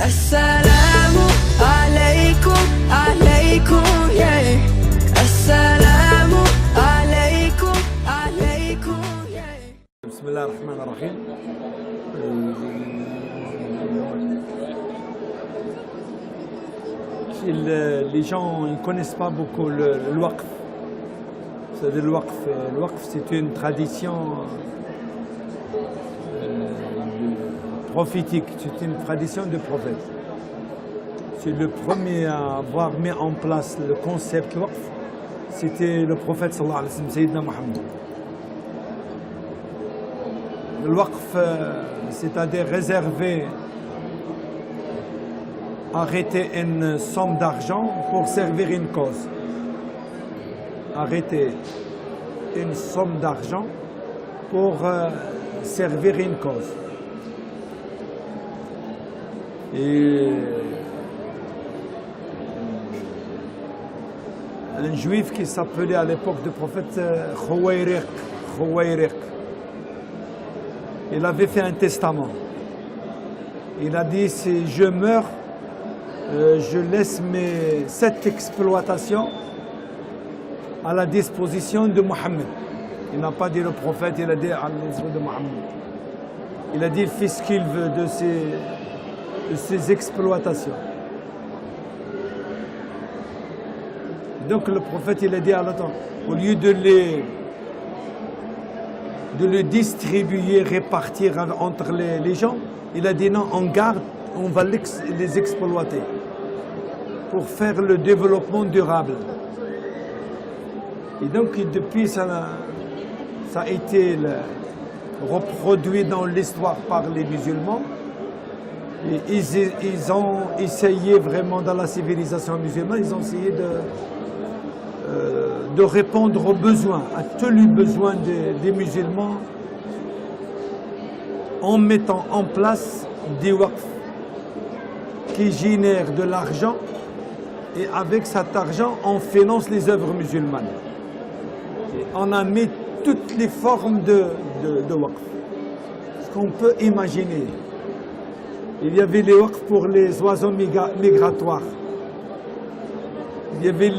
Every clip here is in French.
السلام عليكم عليكم يا السلام عليكم عليكم يا. بسم الله الرحمن الرحيم. Les gens ne connaissent pas beaucoup le waqf. C'est le waqf. Le waqf, c'est une tradition prophétique, c'est une tradition de prophète. C'est le premier à avoir mis en place le concept waqf, c'était le prophète sallallahu alayhi wa sallam, Sayyidina Muhammad. Le waqf, c'est-à-dire réserver, arrêter une somme d'argent pour servir une cause. Arrêter une somme d'argent pour servir une cause. Et un juif qui s'appelait à l'époque du prophète Khouayriq, il avait fait un testament. Il a dit, si je meurs, je laisse mes 7 exploitations à la disposition de Mohammed. Il n'a pas dit le prophète, il a dit à l'isra de Mohammed. Il a dit, il fait ce qu'il veut de ces exploitations. Donc le prophète, il a dit à l'autre, au lieu de les distribuer, répartir entre les gens, il a dit non, on garde, on va les exploiter pour faire le développement durable. Et donc depuis, ça a été reproduit dans l'histoire par les musulmans. Et ils ont essayé vraiment dans la civilisation musulmane, ils ont essayé de répondre aux besoins, à tous les besoins des musulmans en mettant en place des waqf qui génèrent de l'argent et avec cet argent on finance les œuvres musulmanes. Et on a mis toutes les formes de waqf, ce qu'on peut imaginer. Il y avait les waqf pour les oiseaux migratoires. Il y avait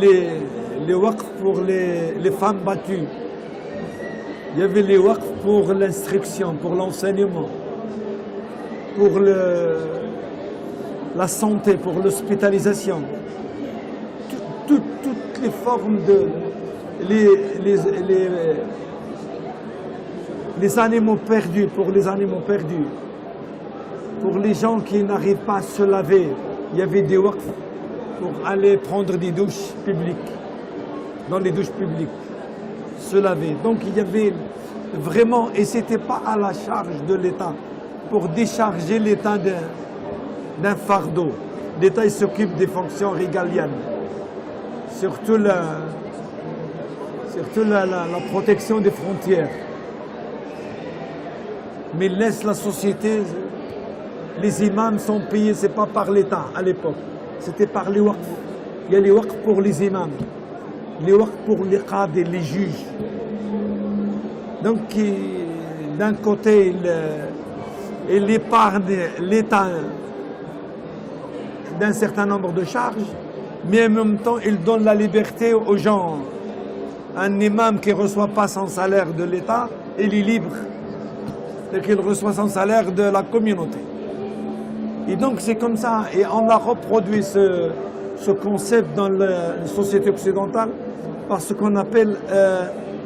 les waqf pour les femmes battues. Il y avait les waqf pour l'instruction, pour l'enseignement, pour la santé, pour l'hospitalisation. Toutes les formes les animaux perdus, pour les animaux perdus. Pour les gens qui n'arrivent pas à se laver, il y avait des waqf pour aller prendre des douches publiques, dans les douches publiques, se laver. Donc il y avait vraiment, et ce n'était pas à la charge de l'État, pour décharger l'État d'un fardeau. L'État s'occupe des fonctions régaliennes, surtout la protection des frontières. Mais laisse la société. Les imams sont payés, ce n'est pas par l'État à l'époque, c'était par les waqf. Il y a les waqf pour les imams, les waqf pour les qadis, les juges. Donc d'un côté, il épargne l'État d'un certain nombre de charges, mais en même temps, il donne la liberté aux gens. Un imam qui ne reçoit pas son salaire de l'État, il est libre, et qu'il reçoit son salaire de la communauté. Et donc c'est comme ça, et on a reproduit ce concept dans la société occidentale par ce qu'on appelle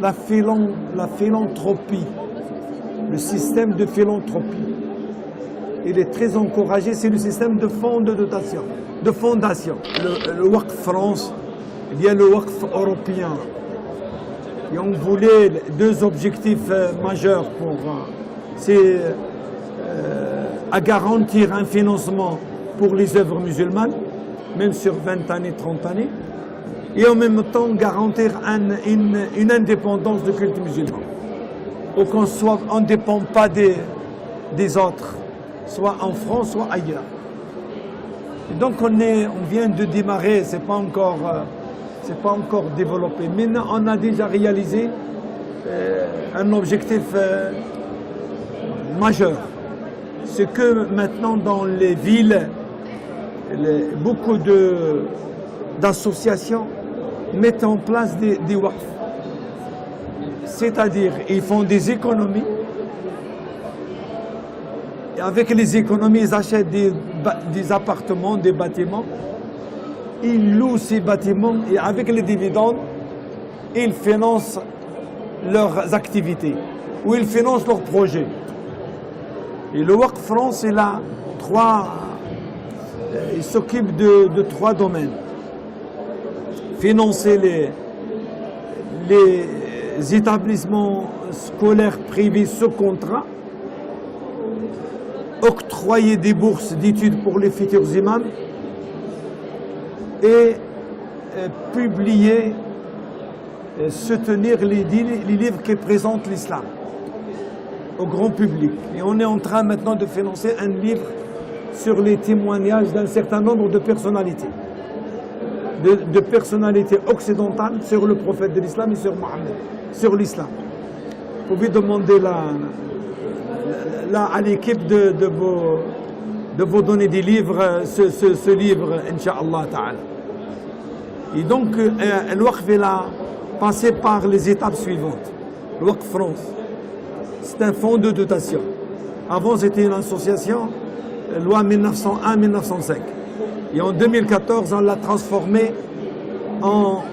la philanthropie, le système de philanthropie. Il est très encouragé, c'est le système de fonds de dotation, de fondation. Le waqf France, il y a le waqf européen. Et on voulait 2 objectifs majeurs pour c'est à garantir un financement pour les œuvres musulmanes, même sur 20 années, 30 années, et en même temps garantir une indépendance du culte musulman. Pour qu'on ne dépend pas des autres, soit en France, soit ailleurs. Et donc on vient de démarrer, c'est pas encore développé. Maintenant on a déjà réalisé un objectif majeur. C'est que maintenant dans les villes, beaucoup d'associations mettent en place des waqf. C'est-à-dire, ils font des économies. Et avec les économies, ils achètent des appartements, des bâtiments. Ils louent ces bâtiments et avec les dividendes, ils financent leurs activités ou ils financent leurs projets. Et le Waqf France, il s'occupe de 3 domaines. Financer les établissements scolaires privés sous contrat, octroyer des bourses d'études pour les futurs imams et publier, soutenir les livres qui présentent l'islam au grand public. Et on est en train maintenant de financer un livre sur les témoignages d'un certain nombre de personnalités. De personnalités occidentales sur le prophète de l'islam et sur Mohammed, sur l'islam. Vous pouvez demander à l'équipe de vous donner des livres, ce livre, Inch'Allah Ta'ala. Et donc, le Waqf a passé par les étapes suivantes. Le Waqf France, c'est un fonds de dotation. Avant, c'était une association, loi 1901-1905. Et en 2014, on l'a transformé en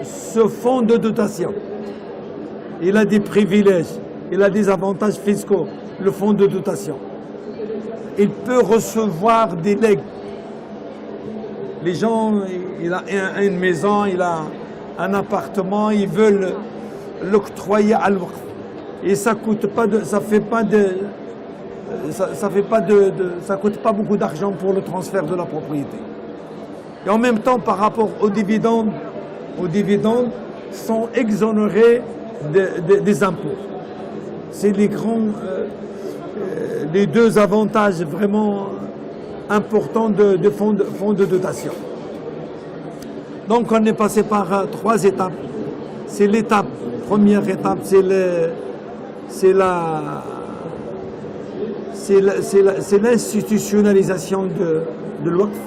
ce fonds de dotation. Il a des privilèges, il a des avantages fiscaux, le fonds de dotation. Il peut recevoir des legs. Les gens, il a une maison, il a un appartement, ils veulent l'octroyer à l'Waqf. Et ça coûte pas ça coûte pas beaucoup d'argent pour le transfert de la propriété. Et en même temps, par rapport aux dividendes sont exonérés des impôts. C'est les 2 avantages vraiment importants de fonds de dotation. Donc on est passé par 3 étapes. C'est première étape, c'est l'institutionnalisation de l'Waqf,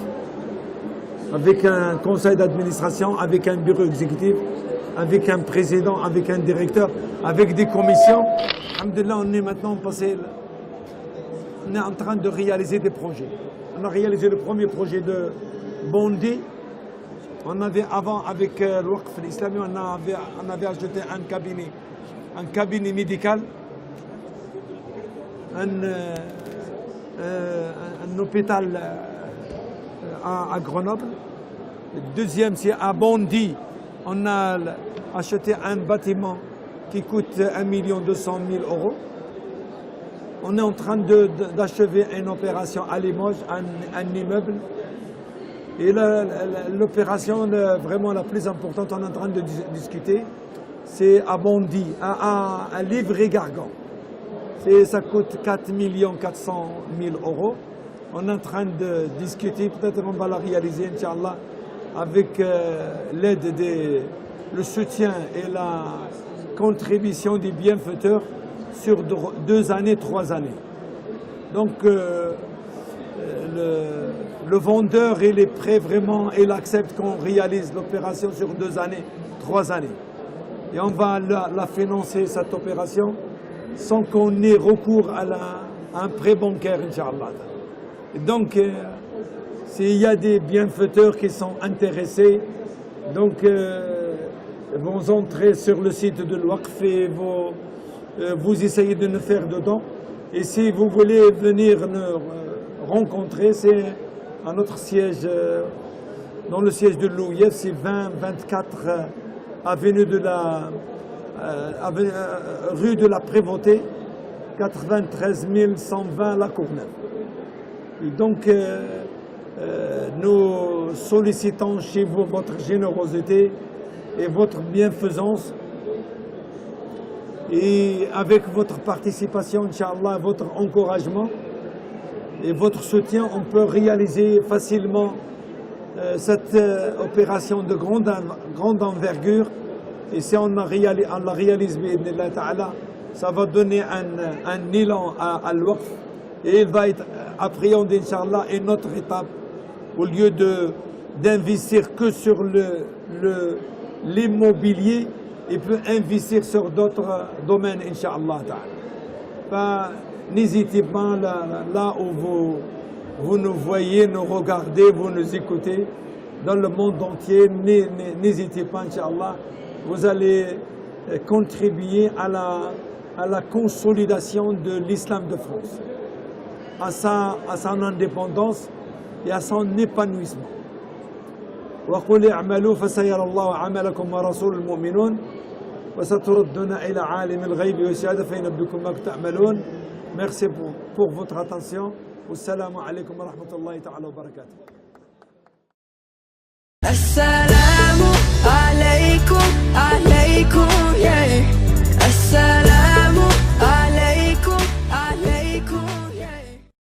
avec un conseil d'administration, avec un bureau exécutif, avec un président, avec un directeur, avec des commissions. Alhamdulillah, on est maintenant on est en train de réaliser des projets. On a réalisé le premier projet de Bondy. On avait avant, avec le Waqf islamique, on avait ajouté un cabinet médical, un hôpital à Grenoble. Le deuxième, c'est à Bondy. On a acheté un bâtiment qui coûte 1 200 000 €. On est en train d'achever une opération à Limoges, un immeuble. Et l'opération vraiment la plus importante, on est en train de discuter, c'est à Bondy, à Livry-Gargan. Ça coûte 4 400 000 €. On est en train de discuter, peut-être qu'on va la réaliser, Inch'Allah, avec l'aide le soutien et la contribution des bienfaiteurs sur 2 années, 3 années. Donc, le vendeur, il est prêt vraiment, il accepte qu'on réalise l'opération sur 2 années, 3 années. Et on va la financer, cette opération, sans qu'on ait recours à un prêt bancaire, Inch'Allah. Donc, s'il y a des bienfaiteurs qui sont intéressés, donc, vont entrer sur le site de l'Waqf et vous essayez de nous faire dedans. Et si vous voulez venir nous rencontrer, c'est à notre siège, dans le siège de l'OIF, c'est 20-24 avenue de rue de la Prévôté, 93 120 La Courneuve. Et donc, nous sollicitons chez vous votre générosité et votre bienfaisance. Et avec votre participation, Inch'Allah, votre encouragement et votre soutien, on peut réaliser facilement cette opération de grande envergure. Et si on la réalise, ça va donner un élan à l'Waqf et il va être appréhendé, Inch'Allah, une autre étape au lieu d'investir que sur l'immobilier, il peut investir sur d'autres domaines, Inch'Allah ta'ala. N'hésitez pas là où vous nous voyez, nous regardez, vous nous écoutez, dans le monde entier, n'hésitez pas, Inch'Allah, vous allez contribuer à la consolidation de l'islam de France, à son indépendance et à son épanouissement. وقل اعملوا فسيرى الله عملكم ورسول المؤمنون وستردون إلى عالم الغيب والشهادة فينبئكم ما تعملون. Merci pour votre attention. Wassalamu alaikum wa rahmatullahi ta'ala wa barakatuh. Assalamu alaikum, alaikum, yeah. Assalamu